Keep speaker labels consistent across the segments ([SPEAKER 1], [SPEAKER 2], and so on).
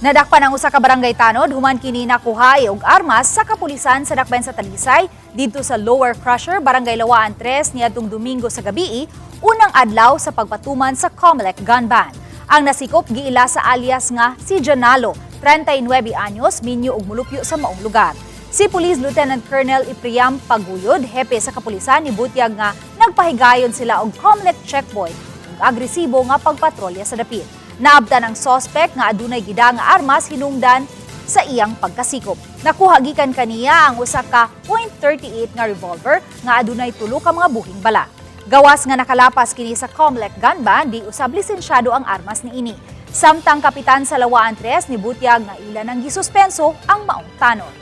[SPEAKER 1] Nadakpan ang usa ka barangay tanod human kini nakuhai og armas sa kapolisan sa dakbayan sa Talisay didto sa Lower Crusher, Barangay Lawaan 3 niadtong Dominggo sa gabii, unang adlaw sa pagpatuman sa COMELEC Gun Ban. Ang nasikop giila sa alias nga si Janalo, 39 anyos, minyo og mulupyo sa maong lugar. Si Police Lieutenant Colonel Ipriam Paguyod, hepe sa kapulisan, nibutyag nga nagpahigayon sila og COMELEC checkpoint ug agresibo nga pagpatrolya sa dapit. Naabtan ang sospek nga adunay gida nga armas hinungdan sa iyang pagkasikop. Nakuha gikan kaniya ang usa ka .38 nga revolver nga adunay tulo ka mga buhing bala. Gawas nga nakalapas kini sa COMELEC Gun Ban, di usab lisensyado ang armas niini. Samtang kapitan sa Lawaan 3 nibutyag nga ila nang gisuspenso ang maong tanod.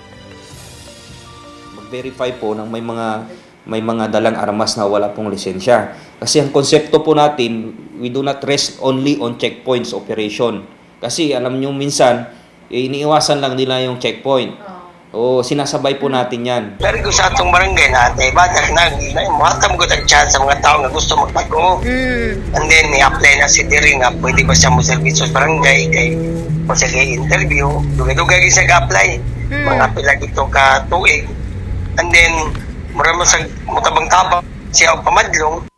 [SPEAKER 2] Mag-verify po ng may mga dalang armas na wala pong lisensya. Kasi ang konsepto po natin, we do not rest only on checkpoints operation. Kasi alam nyo minsan, iniiwasan lang nila yung checkpoint. O sinasabay po natin yan.
[SPEAKER 3] Dari ko sa atong barangay natin, batak na, matam ko tag-chat sa mga tao na gusto magbago. And then, i-apply na si Diri nga, pwede ba siya mo service sa barangay, kay kung siya interview, dugay-dugay siya ga-apply. Mga pila dito ka tuig. And then, maraming sa mutabang-tabang siya ang pamadlong.